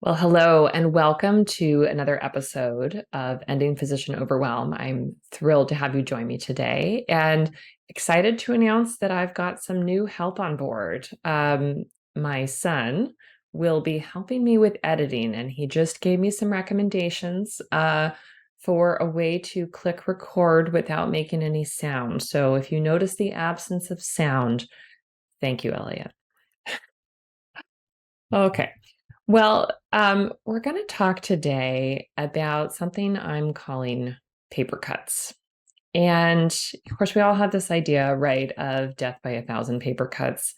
Well, hello and welcome to another episode of Ending Physician Overwhelm. I'm thrilled to have you join me today and excited to announce that I've got some new help on board. My son will be helping me with editing, and he just gave me some recommendations for a way to click record without making any sound. So if you notice the absence of sound, thank you, Elliot. Okay. Well, we're going to talk today about something I'm calling paper cuts. And of course, we all have this idea, right, of death by 1,000 paper cuts.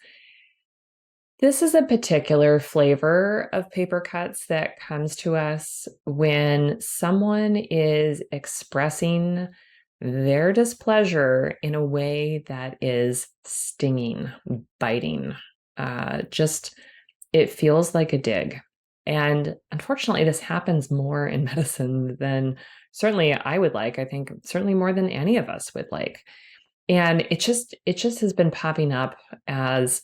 This is a particular flavor of paper cuts that comes to us when someone is expressing their displeasure in a way that is stinging, biting, just it feels like a dig. And unfortunately, this happens more in medicine than certainly I would like. I think certainly more than any of us would like. And it just has been popping up as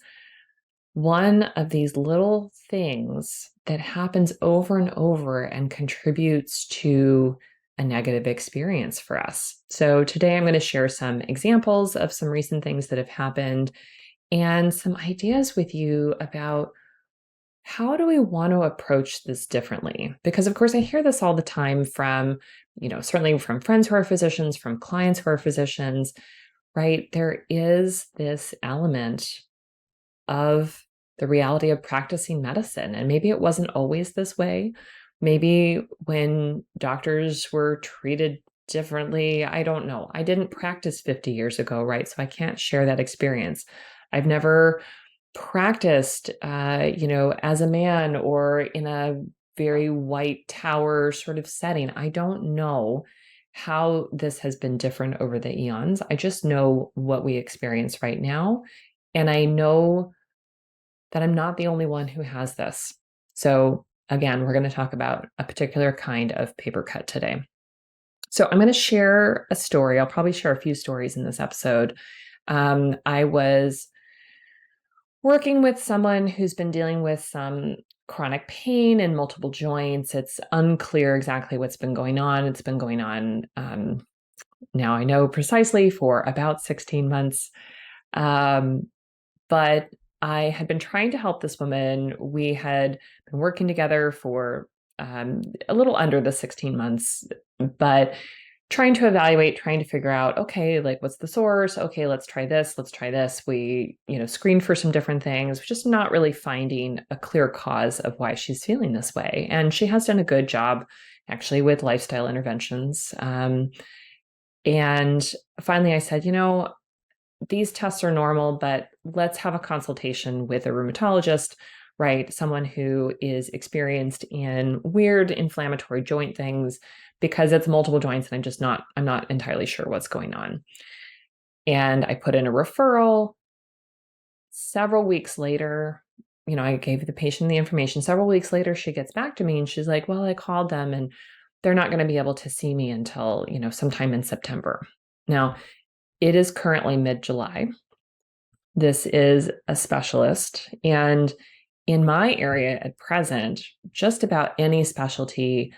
one of these little things that happens over and over and contributes to a negative experience for us. So today I'm going to share some examples of some recent things that have happened and some ideas with you about how do we want to approach this differently? Because of course I hear this all the time from, certainly from friends who are physicians, from clients who are physicians, right? There is this element of the reality of practicing medicine. And maybe it wasn't always this way. Maybe when doctors were treated differently, I don't know. I didn't practice 50 years ago, right? So I can't share that experience. I've never practiced, as a man or in a very white tower sort of setting. I don't know how this has been different over the eons. I just know what we experience right now. And I know that I'm not the only one who has this. So, again, we're going to talk about a particular kind of paper cut today. So, I'm going to share a story. I'll probably share a few stories in this episode. I was working with someone who's been dealing with some chronic pain in multiple joints. It's unclear exactly what's been going on. It's been going on now, I know precisely for about 16 months. But I had been trying to help this woman. We had been working together for a little under the 16 months, but trying to evaluate, trying to figure out, okay, like what's the source? Okay, let's try this. Let's try this. We, screened for some different things, just not really finding a clear cause of why she's feeling this way. And she has done a good job actually with lifestyle interventions. And finally I said, these tests are normal, but let's have a consultation with a rheumatologist, right? Someone who is experienced in weird inflammatory joint things because it's multiple joints and I'm not entirely sure what's going on. And I put in a referral. Several weeks later, I gave the patient the information. Several weeks later, she gets back to me and she's like, well, I called them and they're not going to be able to see me until, sometime in September. Now, it is currently mid-July. This is a specialist. And in my area at present, just about any specialty,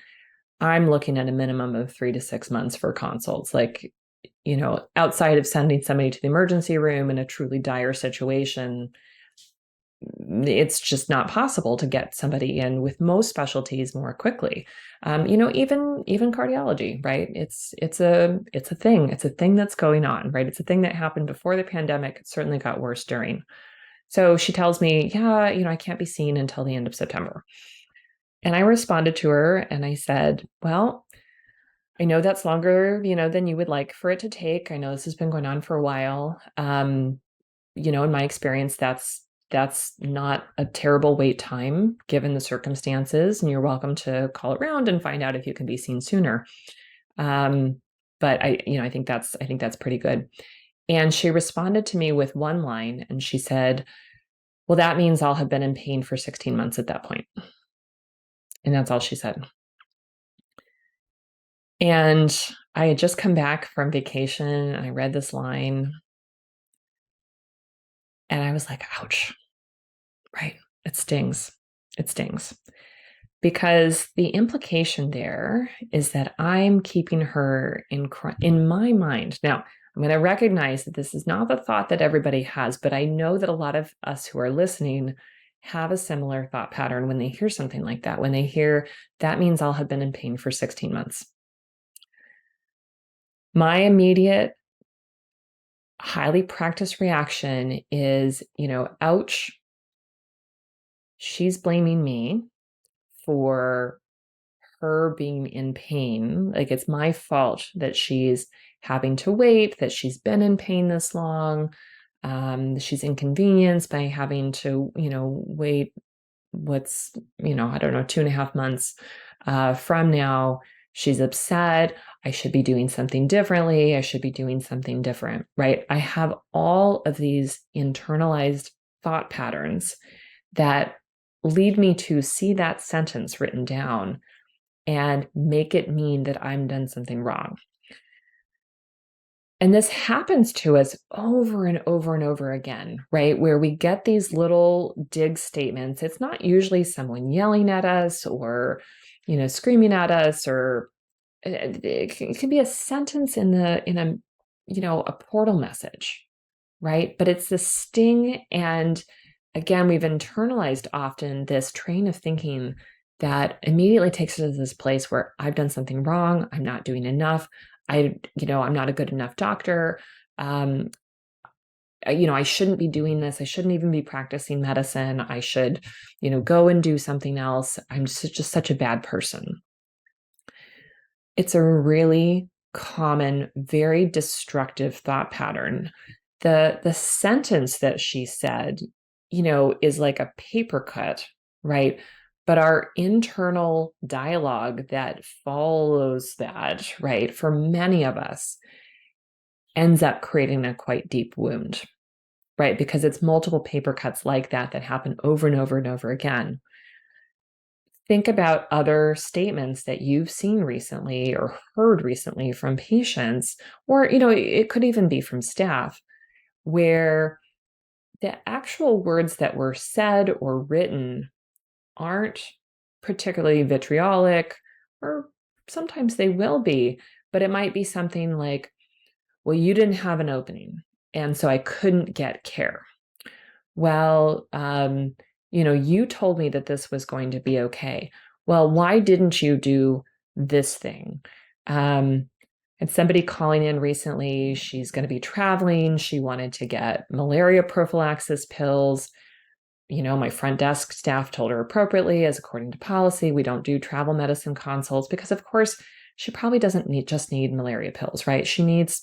I'm looking at a minimum of 3 to 6 months for consults. Like, outside of sending somebody to the emergency room in a truly dire situation, it's just not possible to get somebody in with most specialties more quickly. Even cardiology, right? It's a thing. It's a thing that's going on, right? It's a thing that happened before the pandemic. It certainly got worse during. So she tells me, yeah, I can't be seen until the end of September. And I responded to her and I said, well, I know that's longer, than you would like for it to take. I know this has been going on for a while. In my experience, that's not a terrible wait time given the circumstances, and you're welcome to call around and find out if you can be seen sooner. But I think that's pretty good. And she responded to me with one line, and she said, well, that means I'll have been in pain for 16 months at that point. And that's all she said. And I had just come back from vacation and I read this line and I was like, ouch, right? It stings. It stings. because the implication there is that I'm keeping her in my mind. Now, I'm going to recognize that this is not the thought that everybody has, but I know that a lot of us who are listening have a similar thought pattern when they hear something like that. When they hear, that means I'll have been in pain for 16 months. My immediate, highly practiced reaction is, ouch, she's blaming me for her being in pain. Like, it's my fault that she's having to wait, that she's been in pain this long. She's inconvenienced by having to, wait what's, I don't know, 2.5 months from now. She's upset. I should be doing something differently. I should be doing something different, right? I have all of these internalized thought patterns that lead me to see that sentence written down and make it mean that I'm done something wrong. And this happens to us over and over and over again, right? Where we get these little dig statements. It's not usually someone yelling at us or, screaming at us, or it can be a sentence in a portal message, right? But it's the sting. And again, we've internalized often this train of thinking that immediately takes us to this place where I've done something wrong. I'm not doing enough. I'm not a good enough doctor. I shouldn't be doing this. I shouldn't even be practicing medicine. I should, go and do something else. I'm just such a bad person. It's a really common, very destructive thought pattern. The sentence that she said, is like a paper cut, right? But our internal dialogue that follows that, right, for many of us, ends up creating a quite deep wound, right? Because it's multiple paper cuts like that happen over and over and over again. Think about other statements that you've seen recently or heard recently from patients, or, it could even be from staff, where the actual words that were said or written aren't particularly vitriolic, or sometimes they will be, but it might be something like, well, you didn't have an opening, and so I couldn't get care. Well, you told me that this was going to be okay. Well, why didn't you do this thing? And somebody calling in recently, she's going to be traveling. She wanted to get malaria prophylaxis pills. My front desk staff told her appropriately, as according to policy, we don't do travel medicine consults, because of course she probably doesn't just need malaria pills, right? She needs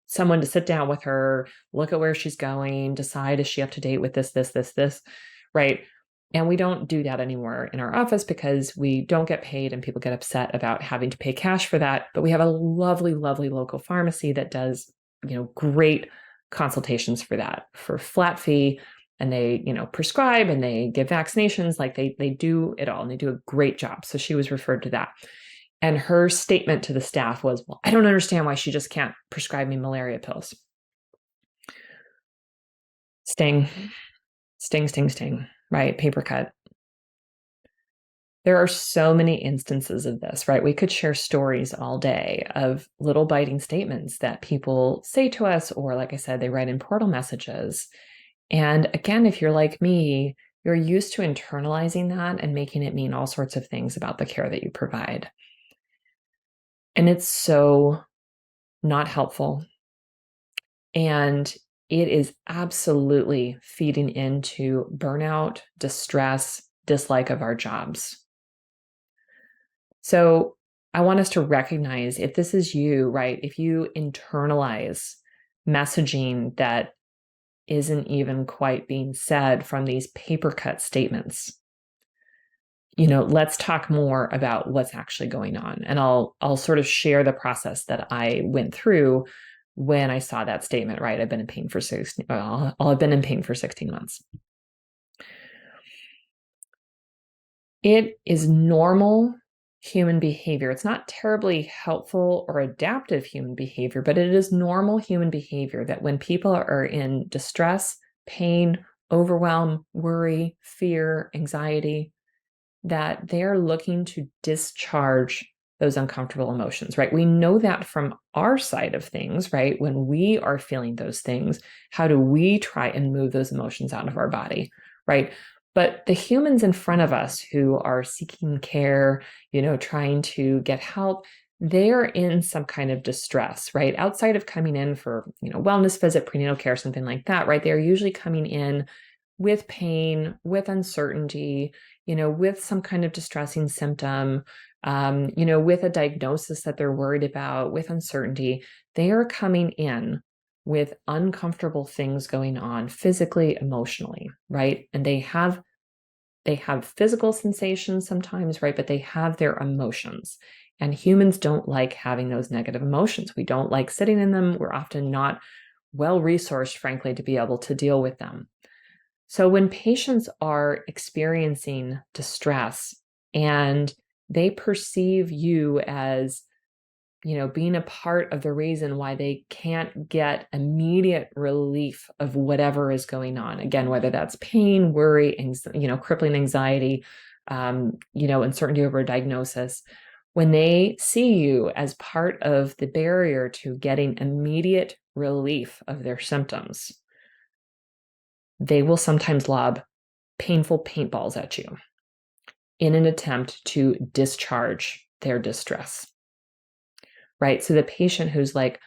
someone to sit down with her, look at where she's going, decide, is she up to date with this, right? And we don't do that anymore in our office because we don't get paid and people get upset about having to pay cash for that. But we have a lovely, lovely local pharmacy that does, great consultations for that for flat fee. And they, prescribe and they give vaccinations, like they do it all, and they do a great job. So she was referred to that. And her statement to the staff was, well, I don't understand why she just can't prescribe me malaria pills. Sting, sting, sting, sting, right? Paper cut. There are so many instances of this, right? We could share stories all day of little biting statements that people say to us, or like I said, they write in portal messages. And again, if you're like me, you're used to internalizing that and making it mean all sorts of things about the care that you provide. And it's so not helpful. And it is absolutely feeding into burnout, distress, dislike of our jobs. So I want us to recognize, if this is you, right, if you internalize messaging that isn't even quite being said from these paper cut statements, let's talk more about what's actually going on. And I'll sort of share the process that I went through when I saw that statement, right? I've been in pain for 16 months. It is normal human behavior. It's not terribly helpful or adaptive human behavior, but it is normal human behavior that when people are in distress, pain, overwhelm, worry, fear, anxiety, that they're looking to discharge those uncomfortable emotions, right? We know that from our side of things, right? When we are feeling those things, how do we try and move those emotions out of our body, right? But the humans in front of us who are seeking care, trying to get help, they're in some kind of distress, right? Outside of coming in for, wellness visit, prenatal care, something like that, right? They're usually coming in with pain, with uncertainty, with some kind of distressing symptom, with a diagnosis that they're worried about, with uncertainty. They are coming in with uncomfortable things going on physically, emotionally, right? And they have physical sensations sometimes, right? But they have their emotions. And humans don't like having those negative emotions. We don't like sitting in them. We're often not well resourced, frankly, to be able to deal with them. So when patients are experiencing distress and they perceive you as, being a part of the reason why they can't get immediate relief of whatever is going on, again, whether that's pain, worry, crippling anxiety, uncertainty over a diagnosis, when they see you as part of the barrier to getting immediate relief of their symptoms, they will sometimes lob painful paintballs at you in an attempt to discharge their distress, right? So the patient who's like,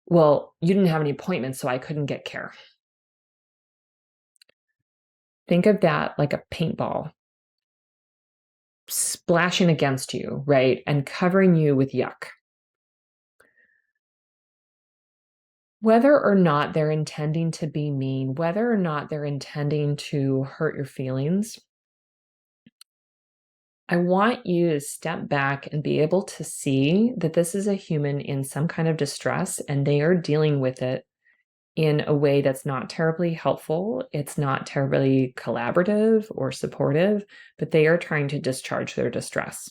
well, you didn't have any appointments, so I couldn't get care. Think of that like a paintball splashing against you, right? And covering you with yuck. Whether or not they're intending to be mean, whether or not they're intending to hurt your feelings, I want you to step back and be able to see that this is a human in some kind of distress and they are dealing with it in a way that's not terribly helpful. It's not terribly collaborative or supportive, but they are trying to discharge their distress.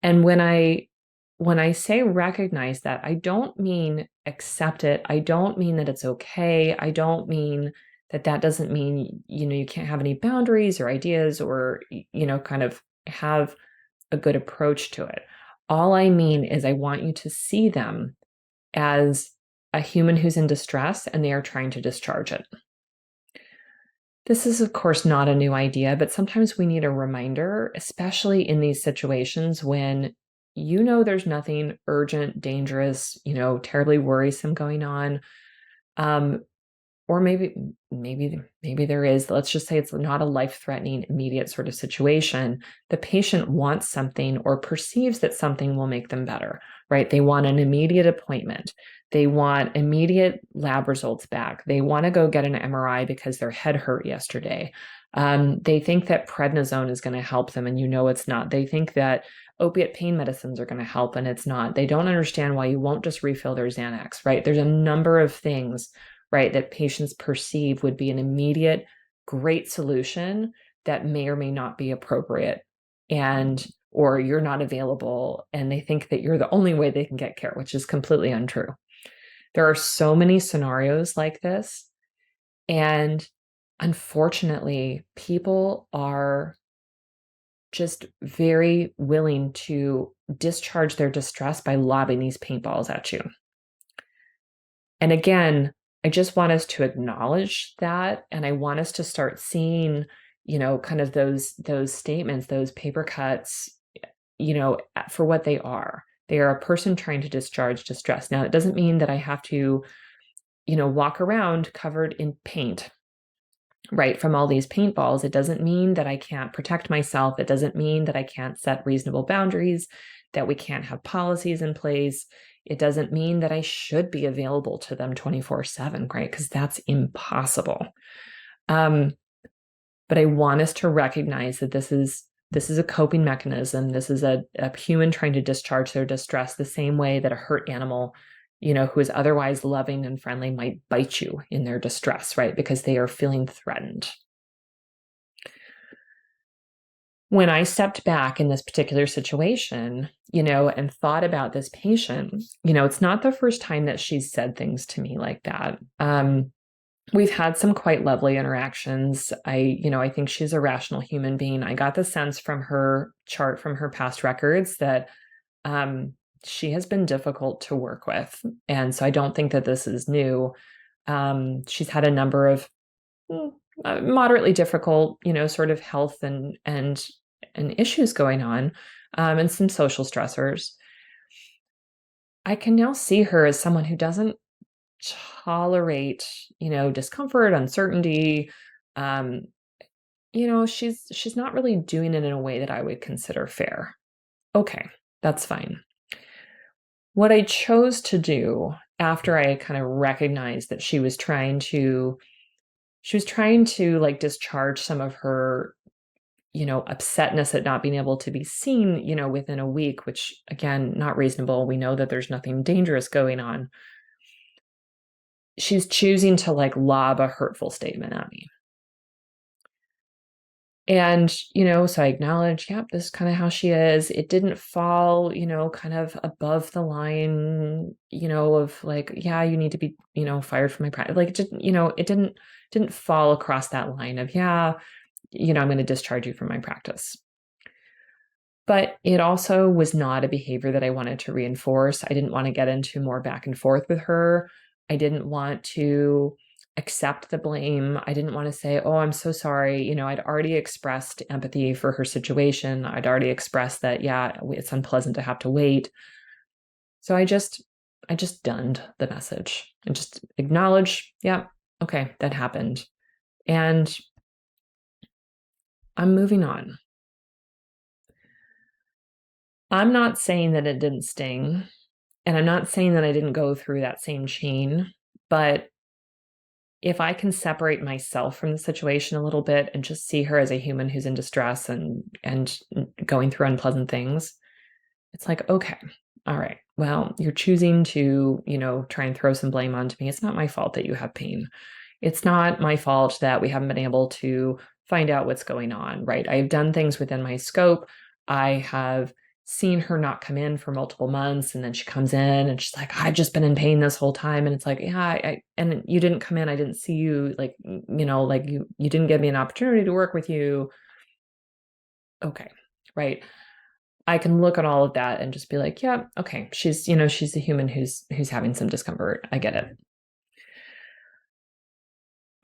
And when I say recognize that, I don't mean accept it. I don't mean that it's okay. I don't mean that doesn't mean, you can't have any boundaries or ideas or, kind of have a good approach to it. All I mean is I want you to see them as a human who's in distress and they are trying to discharge it. This is, of course, not a new idea, but sometimes we need a reminder, especially in these situations when there's nothing urgent, dangerous, terribly worrisome going on. Or maybe there is. Let's just say it's not a life-threatening, immediate sort of situation. The patient wants something or perceives that something will make them better, right? They want an immediate appointment. They want immediate lab results back. They want to go get an MRI because their head hurt yesterday. They think that prednisone is going to help them, and it's not. They think that opiate pain medicines are going to help, and it's not. They don't understand why you won't just refill their Xanax, right? There's a number of things, right, that patients perceive would be an immediate, great solution that may or may not be appropriate, or you're not available, and they think that you're the only way they can get care, which is completely untrue. There are so many scenarios like this, and unfortunately, people are just very willing to discharge their distress by lobbing these paintballs at you. And again, I just want us to acknowledge that, and I want us to start seeing, kind of those statements, those paper cuts, for what they are. They are a person trying to discharge distress. Now, it doesn't mean that I have to, walk around covered in paint, right, from all these paintballs. It doesn't mean that I can't protect myself. It doesn't mean that I can't set reasonable boundaries, that we can't have policies in place. It doesn't mean that I should be available to them 24/7, right? Because that's impossible. But I want us to recognize that this is a coping mechanism. This is a human trying to discharge their distress the same way that a hurt animal, who is otherwise loving and friendly might bite you in their distress, right? Because they are feeling threatened. When I stepped back in this particular situation, and thought about this patient, it's not the first time that she's said things to me like that. we've had some quite lovely interactions. I think she's a rational human being. I got the sense from her chart, from her past records, that um, she has been difficult to work with. And so I don't think that this is new. She's had a number of moderately difficult, sort of health and issues going on, and some social stressors. I can now see her as someone who doesn't tolerate, discomfort, uncertainty. Um, she's not really doing it in a way that I would consider fair. Okay, that's fine. What I chose to do after I kind of recognized that she was trying to like discharge some of her, upsetness at not being able to be seen, within a week, which again, not reasonable. We know that there's nothing dangerous going on. She's choosing to like lob a hurtful statement at me. And, so I acknowledge, yep, this is kind of how she is. It didn't fall, kind of above the line, of like, yeah, you need to be, fired from my practice. Like, it didn't fall across that line of, yeah, I'm going to discharge you from my practice. But it also was not a behavior that I wanted to reinforce. I didn't want to get into more back and forth with her. I didn't want to accept the blame. I didn't want to say, "Oh, I'm so sorry." I'd already expressed empathy for her situation. I'd already expressed that, yeah, it's unpleasant to have to wait. So I just dunned the message and just acknowledge, yeah, okay, that happened. And I'm moving on. I'm not saying that it didn't sting, and I'm not saying that I didn't go through that same chain, but if I can separate myself from the situation a little bit and just see her as a human who's in distress and going through unpleasant things, it's like, okay, all right. Well, you're choosing to, try and throw some blame onto me. It's not my fault that you have pain. It's not my fault that we haven't been able to find out what's going on, right? I've done things within my scope. I have seen her not come in for multiple months, and then she comes in and she's like, I've just been in pain this whole time. And it's like, yeah, and you didn't come in. I didn't see you, like, like you didn't give me an opportunity to work with you. Okay. Right. I can look at all of that and just be like, yeah, okay, she's a human who's having some discomfort. I get it.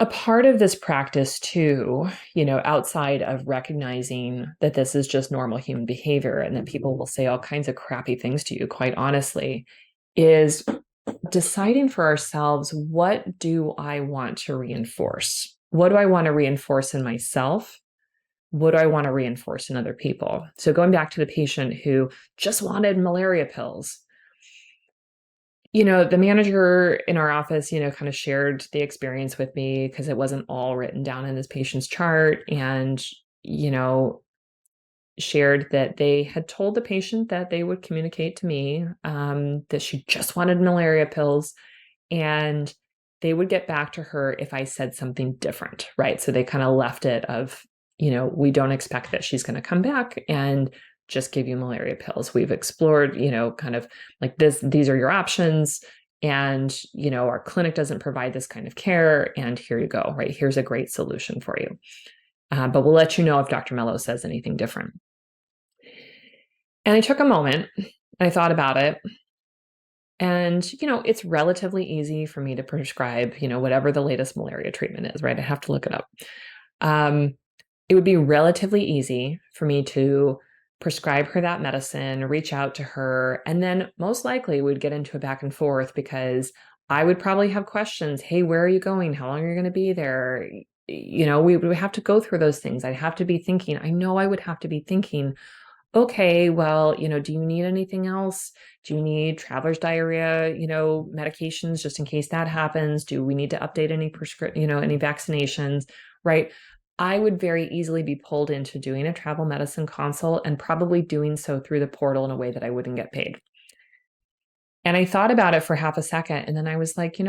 A part of this practice too, outside of recognizing that this is just normal human behavior and that people will say all kinds of crappy things to you, quite honestly, is deciding for ourselves, what do I want to reinforce? What do I want to reinforce in myself? What do I want to reinforce in other people? So going back to the patient who just wanted malaria pills, the manager in our office, kind of shared the experience with me because it wasn't all written down in this patient's chart, and, shared that they had told the patient that they would communicate to me, that she just wanted malaria pills, and they would get back to her if I said something different, right? So they kind of left it of, we don't expect that she's going to come back and just give you malaria pills. We've explored, kind of like these are your options. And, our clinic doesn't provide this kind of care. And here you go, right? Here's a great solution for you. But we'll let you know if Dr. Mello says anything different. And I took a moment, I thought about it. And, it's relatively easy for me to prescribe, whatever the latest malaria treatment is, right? I have to look it up. It would be relatively easy for me to prescribe her that medicine, reach out to her, and then most likely we'd get into a back and forth because I would probably have questions. Hey, where are you going? How long are you going to be there? We would have to go through those things. I'd have to be thinking, I know I would have to be thinking, okay, well, do you need anything else? Do you need traveler's diarrhea, medications just in case that happens? Do we need to update any any vaccinations, right? I would very easily be pulled into doing a travel medicine consult and probably doing so through the portal in a way that I wouldn't get paid. And I thought about it for half a second, and then I was like,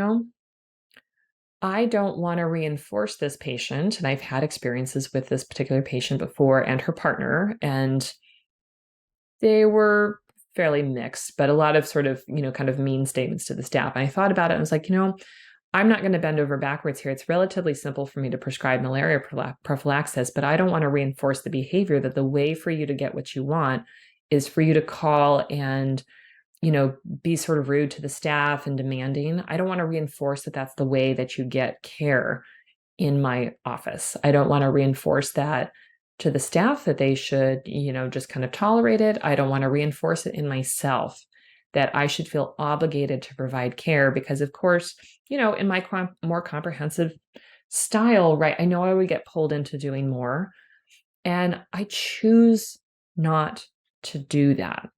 I don't want to reinforce this patient. And I've had experiences with this particular patient before and her partner, and they were fairly mixed, but a lot of sort of, kind of mean statements to the staff. And I thought about it and I was like, I'm not going to bend over backwards here. It's relatively simple for me to prescribe malaria prophylaxis, but I don't want to reinforce the behavior that the way for you to get what you want is for you to call and, be sort of rude to the staff and demanding. I don't want to reinforce that that's the way that you get care in my office. I don't want to reinforce that to the staff that they should, just kind of tolerate it. I don't want to reinforce it in myself that I should feel obligated to provide care because, of course, in my more comprehensive style, right, I know I would get pulled into doing more, and I choose not to do that.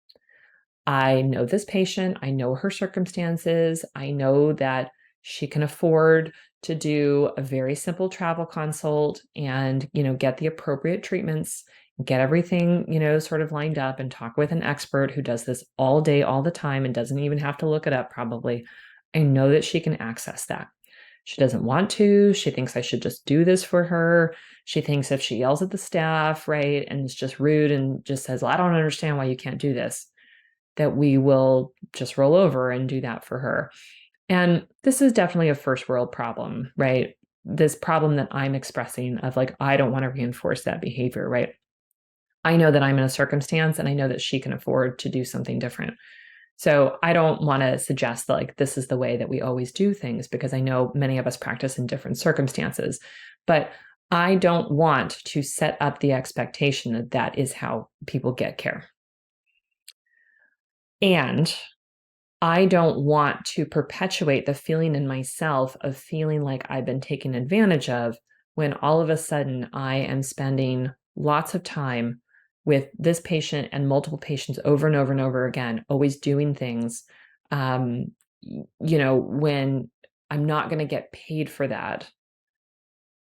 I know this patient, I know her circumstances, I know that she can afford to do a very simple travel consult and, get the appropriate treatments, get everything, sort of lined up and talk with an expert who does this all day, all the time, and doesn't even have to look it up probably. I know that she can access that. She doesn't want to. She thinks I should just do this for her. She thinks if she yells at the staff, right, and is just rude and just says, well, I don't understand why you can't do this, that we will just roll over and do that for her. And this is definitely a first world problem, right? This problem that I'm expressing of like, I don't want to reinforce that behavior, right? I know that I'm in a circumstance and I know that she can afford to do something different. So I don't want to suggest that like this is the way that we always do things because I know many of us practice in different circumstances, but I don't want to set up the expectation that that is how people get care. And I don't want to perpetuate the feeling in myself of feeling like I've been taken advantage of when all of a sudden I am spending lots of time with this patient and multiple patients over and over and over again, always doing things, when I'm not going to get paid for that.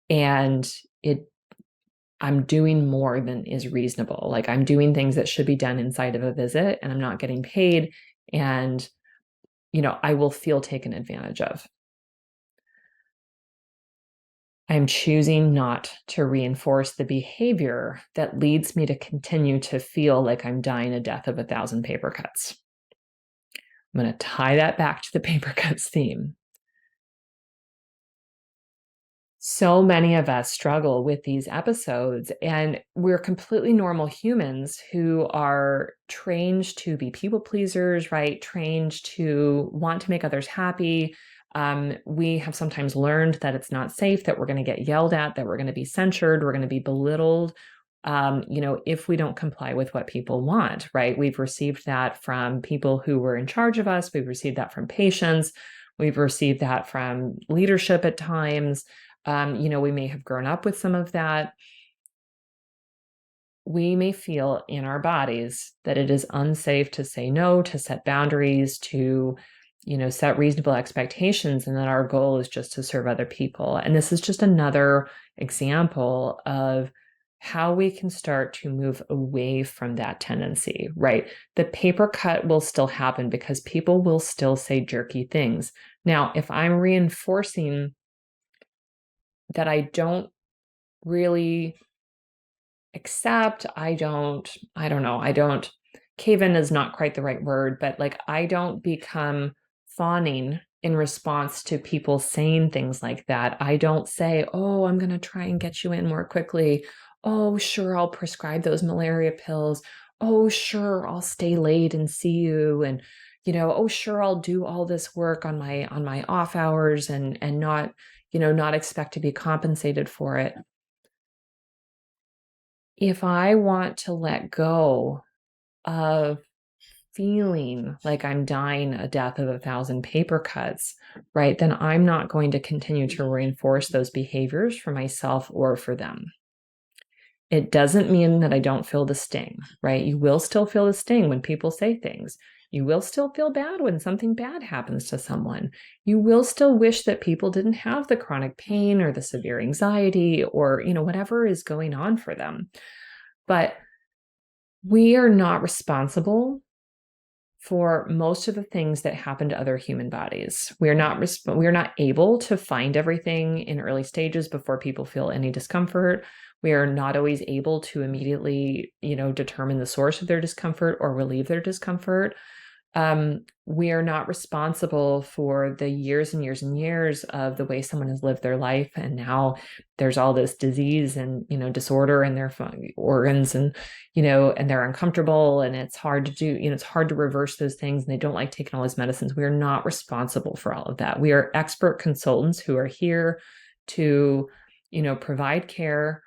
And I'm doing more than is reasonable. Like I'm doing things that should be done inside of a visit and I'm not getting paid. And I will feel taken advantage of. I'm choosing not to reinforce the behavior that leads me to continue to feel like I'm dying a death of 1,000 paper cuts. I'm going to tie that back to the paper cuts theme. So many of us struggle with these episodes, and we're completely normal humans who are trained to be people pleasers, right? Trained to want to make others happy. We have sometimes learned that it's not safe, that we're going to get yelled at, that we're going to be censured, we're going to be belittled, if we don't comply with what people want, right? We've received that from people who were in charge of us. We've received that from patients. We've received that from leadership at times. We may have grown up with some of that. We may feel in our bodies that it is unsafe to say no, to set boundaries, to, set reasonable expectations, and that our goal is just to serve other people. And this is just another example of how we can start to move away from that tendency, right? The paper cut will still happen because people will still say jerky things. Now, if I'm reinforcing that I don't really accept, I don't cave in is not quite the right word, but like I don't become fawning in response to people saying things like that. I don't say, oh, I'm going to try and get you in more quickly. Oh, sure, I'll prescribe those malaria pills. Oh, sure, I'll stay late and see you. And, oh, sure, I'll do all this work on my off hours and not, not expect to be compensated for it. If I want to let go of feeling like I'm dying a death of 1,000 paper cuts, right, then I'm not going to continue to reinforce those behaviors for myself or for them. It doesn't mean that I don't feel the sting, right? You will still feel the sting when people say things. You will still feel bad when something bad happens to someone. You will still wish that people didn't have the chronic pain or the severe anxiety or, whatever is going on for them. But we are not responsible for most of the things that happen to other human bodies. We are not able to find everything in early stages before people feel any discomfort. We are not always able to immediately, determine the source of their discomfort or relieve their discomfort. We are not responsible for the years and years and years of the way someone has lived their life. And now there's all this disease and, disorder in their organs and, and they're uncomfortable and it's hard to do, it's hard to reverse those things. And they don't like taking all these medicines. We are not responsible for all of that. We are expert consultants who are here to, provide care.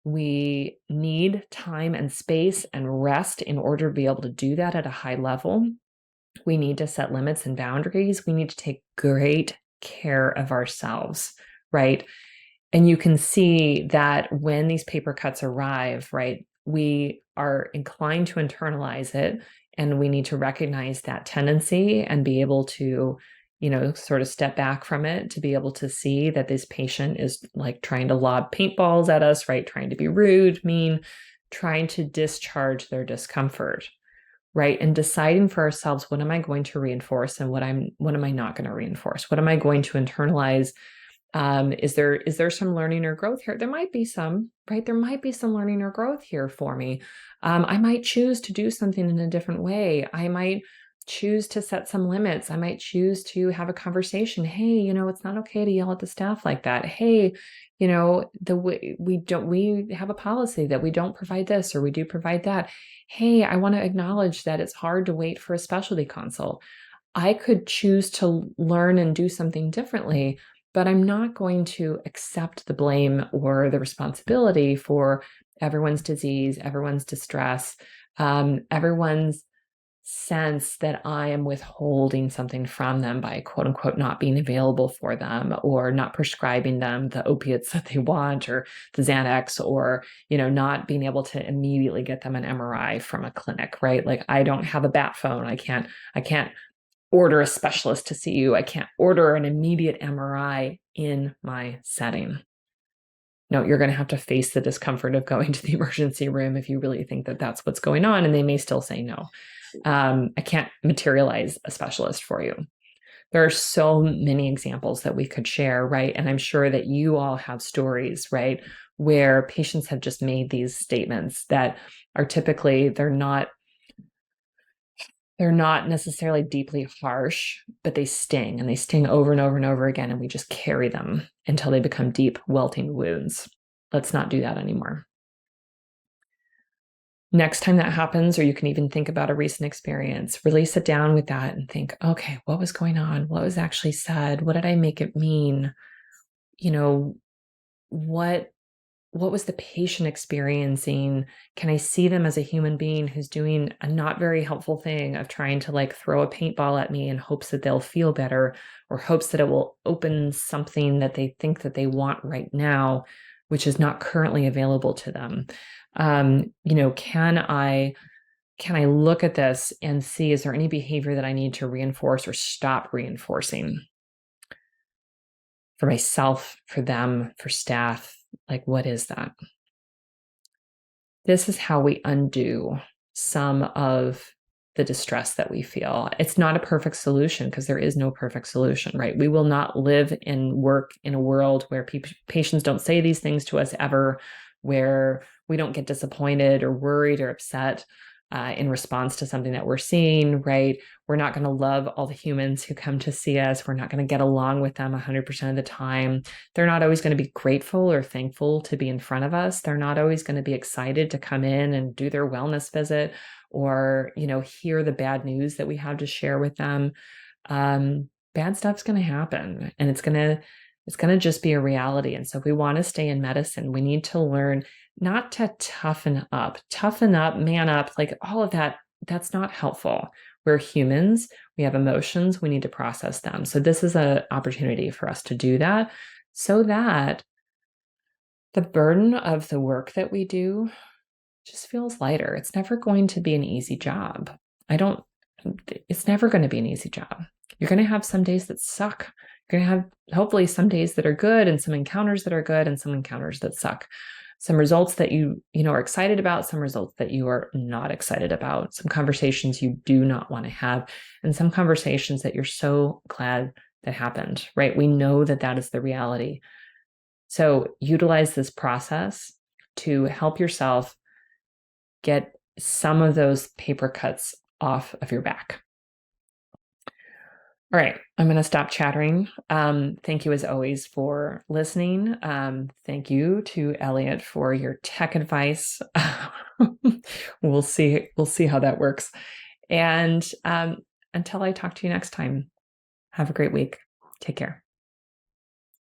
We need time and space and rest in order to be able to do that at a high level. We need to set limits and boundaries. We need to take great care of ourselves, right? And you can see that when these paper cuts arrive, right, we are inclined to internalize it. And we need to recognize that tendency and be able to, sort of step back from it to be able to see that this patient is like trying to lob paintballs at us, right? Trying to be rude, mean, trying to discharge their discomfort, right? And deciding for ourselves, what am I going to reinforce and what am I not going to reinforce? What am I going to internalize? Is there some learning or growth here? There might be some, right? There might be some learning or growth here for me. I might choose to do something in a different way. I might choose to set some limits. I might choose to have a conversation. Hey, it's not okay to yell at the staff like that. Hey, the way we have a policy that we don't provide this or we do provide that. Hey, I want to acknowledge that it's hard to wait for a specialty consult. I could choose to learn and do something differently, but I'm not going to accept the blame or the responsibility for everyone's disease, everyone's distress, everyone's sense that I am withholding something from them by quote unquote not being available for them or not prescribing them the opiates that they want or the Xanax or, not being able to immediately get them an MRI from a clinic, right? Like I don't have a bat phone. I can't order a specialist to see you. I can't order an immediate MRI in my setting. No, you're going to have to face the discomfort of going to the emergency room if you really think that that's what's going on. And they may still say no. I can't materialize a specialist for you. There are so many examples that we could share, right? And I'm sure that you all have stories, right, where patients have just made these statements that are typically, they're not necessarily deeply harsh, but they sting and they sting over and over and over again. And we just carry them until they become deep, welting wounds. Let's not do that anymore. Next time that happens, or you can even think about a recent experience, really sit down with that and think, okay, what was going on? What was actually said? What did I make it mean? What was the patient experiencing? Can I see them as a human being who's doing a not very helpful thing of trying to like throw a paintball at me in hopes that they'll feel better or hopes that it will open something that they think that they want right now, which is not currently available to them? Can I look at this and see, is there any behavior that I need to reinforce or stop reinforcing for myself, for them, for staff? Like, what is that? This is how we undo some of the distress that we feel. It's not a perfect solution because there is no perfect solution, right? We will not live and work in a world where patients don't say these things to us ever, where we don't get disappointed or worried or upset in response to something that we're seeing, right? We're not going to love all the humans who come to see us. We're not going to get along with them 100% of the time. They're not always going to be grateful or thankful to be in front of us. They're not always going to be excited to come in and do their wellness visit or, hear the bad news that we have to share with them. Bad stuff's going to happen and it's going to just be a reality. And so if we want to stay in medicine, we need to learn not to toughen up, man up, like all of that. That's not helpful. We're humans. We have emotions. We need to process them. So this is an opportunity for us to do that so that the burden of the work that we do just feels lighter. It's never going to be an easy job. It's never going to be an easy job. You're going to have some days that suck. You're going to have hopefully some days that are good and some encounters that are good and some encounters that suck. Some results that you are excited about, some results that you are not excited about, some conversations you do not want to have, and some conversations that you're so glad that happened, right? We know that that is the reality. So utilize this process to help yourself get some of those paper cuts off of your back. All right, I'm going to stop chattering. Thank you as always for listening. Thank you to Elliot for your tech advice. We'll see. We'll see how that works. And until I talk to you next time, have a great week. Take care.